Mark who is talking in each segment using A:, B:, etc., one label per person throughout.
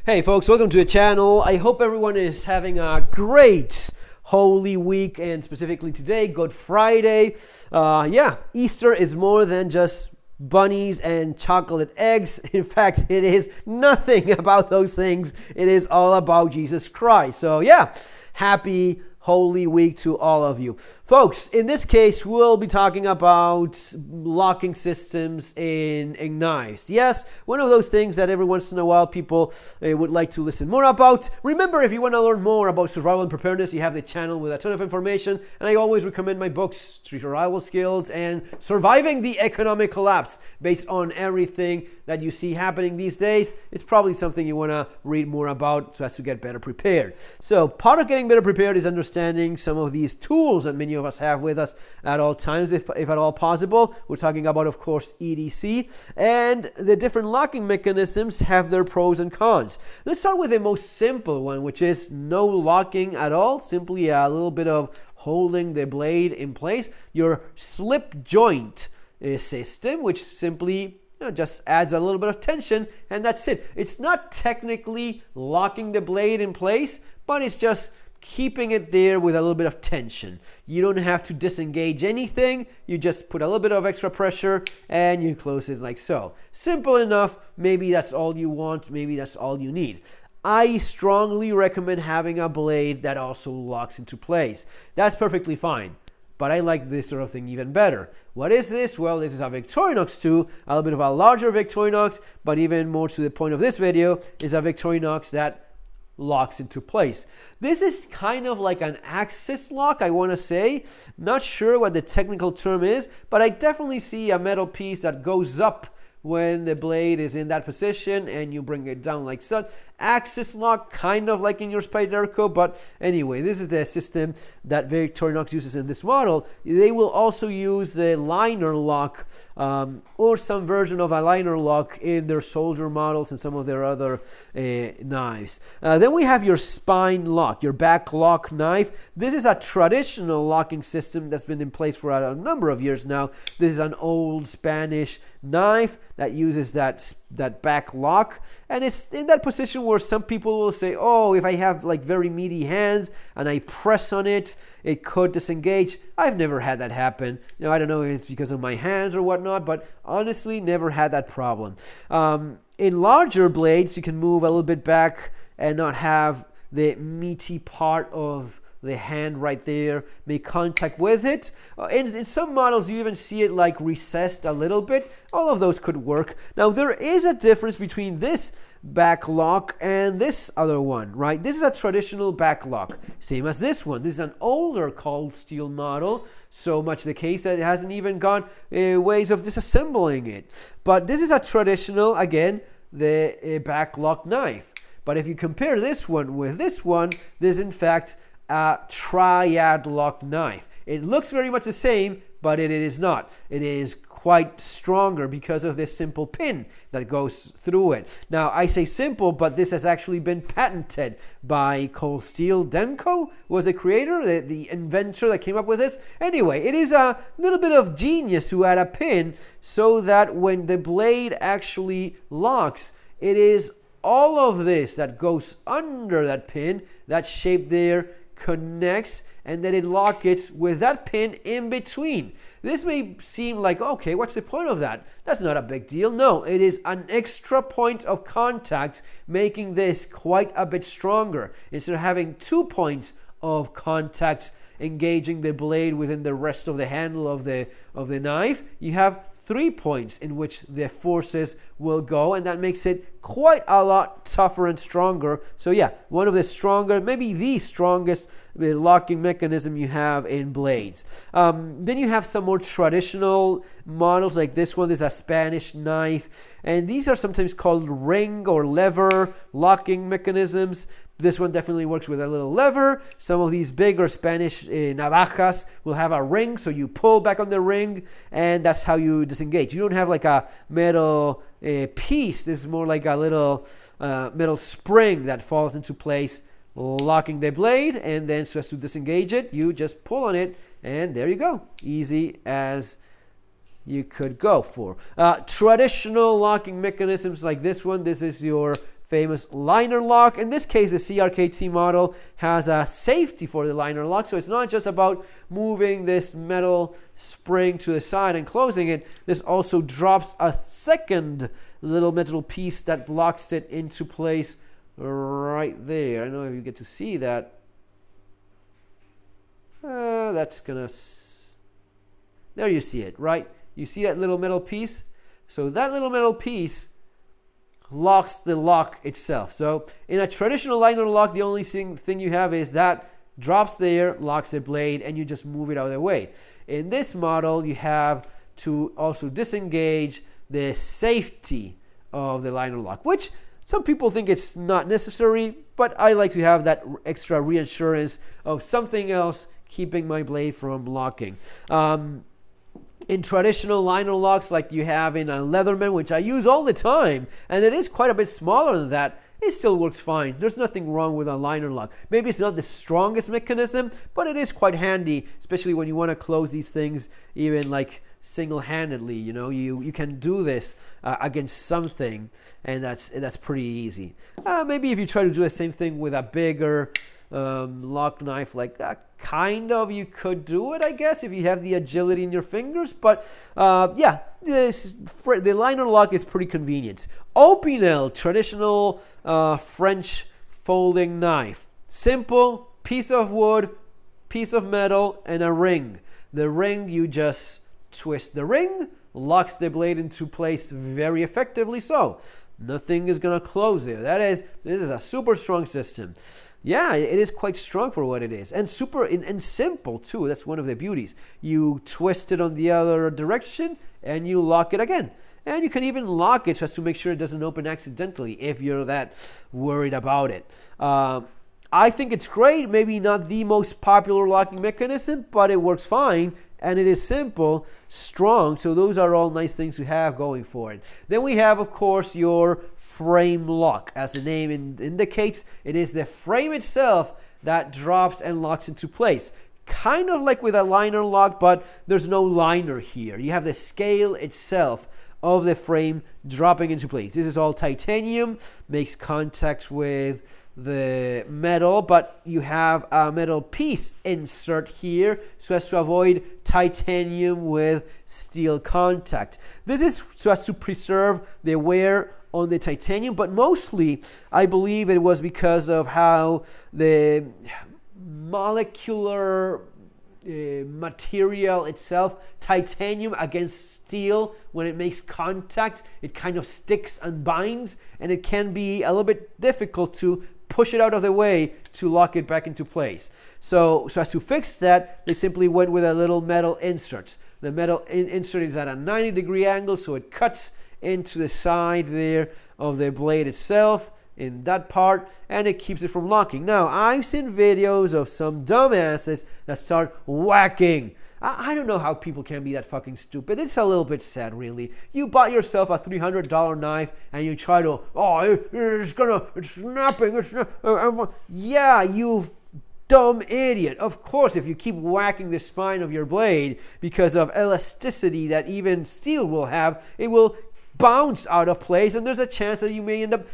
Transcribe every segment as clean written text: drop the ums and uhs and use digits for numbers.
A: Hey folks, welcome to the channel. I hope everyone is having a great Holy Week, and specifically today, Good Friday. Easter is more than just bunnies and chocolate eggs. In fact, it is nothing about those things. It is all about Jesus Christ. So happy Holy Week to all of you. Folks, in this case, we'll be talking about locking systems in knives. Yes, one of those things that every once in a while people would like to listen more about. Remember, if you want to learn more about survival and preparedness, you have the channel with a ton of information. And I always recommend my books, Street Survival Skills and Surviving the Economic Collapse. Based on everything that you see happening these days, it's probably something you want to read more about so as to get better prepared. So part of getting better prepared is understanding some of these tools that many of us have with us at all times, if at all possible. We're talking about, of course, EDC, and the different locking mechanisms have their pros and cons. Let's start with the most simple one, which is no locking at all, simply a little bit of holding the blade in place. Your slip joint system, which simply just adds a little bit of tension, and that's it. It's not technically locking the blade in place, but it's just keeping it there with a little bit of tension. You don't have to disengage anything. You just put a little bit of extra pressure and you close it like so. Simple enough. Maybe that's all you want. Maybe that's all you need. I strongly recommend having a blade that also locks into place. That's perfectly fine. But I like this sort of thing even better. What is this? Well, this is a Victorinox 2, a little bit of a larger Victorinox, but even more to the point of this video is a Victorinox that locks into place. This is kind of like an axis lock, I want to say. Not sure what the technical term is, but I definitely see a metal piece that goes up when the blade is in that position and you bring it down like so. Axis lock, kind of like in your Spyderco, but anyway, this is the system that Victorinox uses in this model. They will also use the liner lock or some version of a liner lock in their soldier models and some of their other knives. Then we have your spine lock, your back lock knife. This is a traditional locking system that's been in place for a number of years now. This is an old Spanish knife that uses that back lock, and it's in that position where some people will say, oh, if I have like very meaty hands and I press on it, it could disengage. I've never had that happen. I don't know if it's because of my hands or whatnot, but honestly never had that problem. In larger blades, you can move a little bit back and not have the meaty part of the hand right there make contact with it. In some models, you even see it like recessed a little bit. All of those could work. Now, there is a difference between this back lock and this other one, right? This is a traditional back lock, same as this one. This is an older cold steel model, so much the case that it hasn't even gone ways of disassembling it. But this is a traditional, again, the back lock knife. But if you compare this one with this one, this is in fact a triad lock knife. It looks very much the same, but it is not. It is quite stronger because of this simple pin that goes through it. Now, I say simple, but this has actually been patented by Cold Steel. Demco was the creator, the inventor that came up with this. Anyway, it is a little bit of genius to add a pin so that when the blade actually locks, it is all of this that goes under that pin, that shape there, connects, and then it locks it with that pin in between. This may seem like, okay, what's the point of that? That's not a big deal. No, it is an extra point of contact, making this quite a bit stronger. Instead of having 2 points of contact engaging the blade within the rest of the handle of the knife, you have 3 points in which the forces will go, and that makes it quite a lot tougher and stronger. So one of the stronger, maybe the strongest locking mechanism you have in blades. Then you have some more traditional models like this one. This is a Spanish knife, and these are sometimes called ring or lever locking mechanisms. This one definitely works with a little lever. Some of these bigger Spanish navajas will have a ring, so you pull back on the ring, and that's how you disengage. You don't have like a metal piece. This is more like a little metal spring that falls into place, locking the blade, and then so as to disengage it, you just pull on it, and there you go. Easy as you could go for. Traditional locking mechanisms like this one, this is your famous liner lock. In this case, the CRKT model has a safety for the liner lock, so it's not just about moving this metal spring to the side and closing it. This also drops a second little metal piece that locks it into place right there. I don't know if you get to see that. That's gonna... There you see it, right? You see that little metal piece? So that little metal piece locks the lock itself. So in a traditional liner lock, the only thing you have is that drops there, locks the blade, and you just move it out of the way. In this model, you have to also disengage the safety of the liner lock, which some people think it's not necessary, but I like to have that extra reassurance of something else keeping my blade from locking. In traditional liner locks like you have in a Leatherman, which I use all the time, and it is quite a bit smaller than that, it still works fine. There's nothing wrong with a liner lock. Maybe it's not the strongest mechanism, but it is quite handy, especially when you want to close these things even like single-handedly. You know, you can do this against something, and that's pretty easy. Maybe if you try to do the same thing with a bigger lock knife like that, kind of you could do it, I guess, if you have the agility in your fingers. But yeah, the liner lock is pretty convenient. Opinel, traditional French folding knife. Simple, piece of wood, piece of metal, and a ring. The ring, you just twist the ring, locks the blade into place very effectively, so nothing is going to close there. This is a super strong system. Yeah, it is quite strong for what it is, and super and simple too. That's one of the beauties. You twist it on the other direction and you lock it again. And you can even lock it just to make sure it doesn't open accidentally if you're that worried about it. I think it's great. Maybe not the most popular locking mechanism, but it works fine. And it is simple, strong, so those are all nice things to have going for it. Then we have, of course, your frame lock. As the name indicates, it is the frame itself that drops and locks into place. Kind of like with a liner lock, but there's no liner here. You have the scale itself of the frame dropping into place. This is all titanium, makes contact with the metal, but you have a metal piece insert here so as to avoid titanium with steel contact. This is so as to preserve the wear on the titanium, but mostly I believe it was because of how the molecular material itself, titanium against steel, when it makes contact, it kind of sticks and binds, and it can be a little bit difficult to push it out of the way to lock it back into place. So as to fix that, they simply went with a little metal insert. The metal insert is at a 90-degree angle, so it cuts into the side there of the blade itself in that part, and it keeps it from locking. Now, I've seen videos of some dumbasses that start whacking. I don't know how people can be that fucking stupid. It's a little bit sad, really. You bought yourself a $300 knife and you try to, it's snapping. Yeah, you dumb idiot. Of course, if you keep whacking the spine of your blade because of elasticity that even steel will have, it will bounce out of place, and there's a chance that you may end up...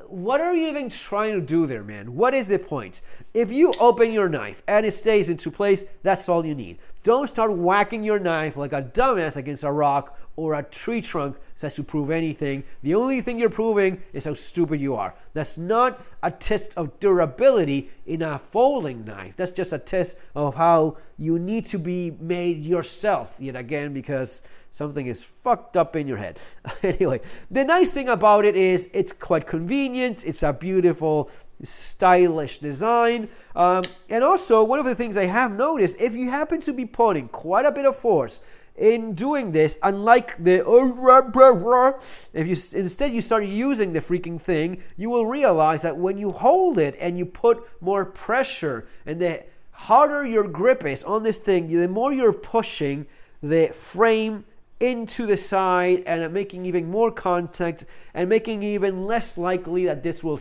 A: What are you even trying to do there, man? What is the point? If you open your knife and it stays into place, that's all you need. Don't start whacking your knife like a dumbass against a rock or a tree trunk so as to prove anything. The only thing you're proving is how stupid you are. That's not a test of durability in a folding knife. That's just a test of how you need to be made yourself, yet again, because something is fucked up in your head. Anyway, the nice thing about it is it's quite convenient. It's a beautiful, stylish design. And also, one of the things I have noticed, if you happen to be putting quite a bit of force in doing this, unlike the if you instead you start using the freaking thing, you will realize that when you hold it and you put more pressure, and the harder your grip is on this thing, the more you're pushing the frame into the side and making even more contact and making even less likely that this will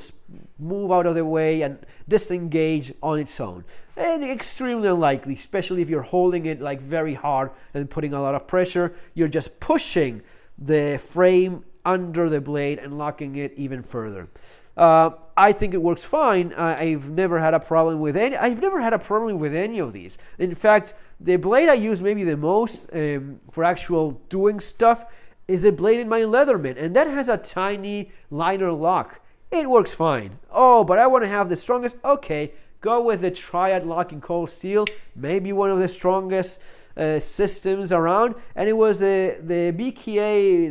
A: move out of the way and disengage on its own. And extremely unlikely, especially if you're holding it like very hard and putting a lot of pressure. You're just pushing the frame under the blade and locking it even further. I think it works fine. I've never had a problem with any. I've never had a problem with any of these. In fact, the blade I use maybe the most for actual doing stuff is a blade in my Leatherman, and that has a tiny liner lock. It works fine. Oh, but I want to have the strongest. Okay, go with the Triad lock in cold steel. Maybe one of the strongest systems around, and it was the BKA,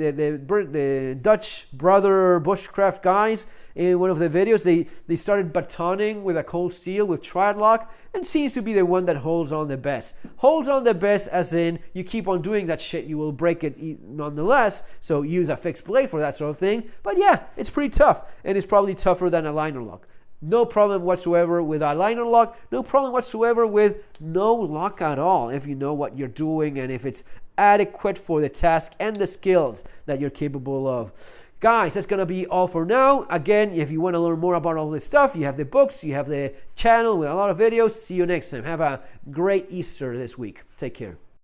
A: the Dutch brother bushcraft guys. In one of the videos, they started batoning with a cold steel with Triad lock, and seems to be the one that holds on the best. Holds on the best as in you keep on doing that shit, you will break it nonetheless, so use a fixed blade for that sort of thing. But yeah, it's pretty tough, and it's probably tougher than a liner lock. No problem whatsoever with a liner lock. No problem whatsoever with no lock at all if you know what you're doing and if it's adequate for the task and the skills that you're capable of. Guys, that's going to be all for now. Again, if you want to learn more about all this stuff, you have the books, you have the channel with a lot of videos. See you next time. Have a great Easter this week. Take care.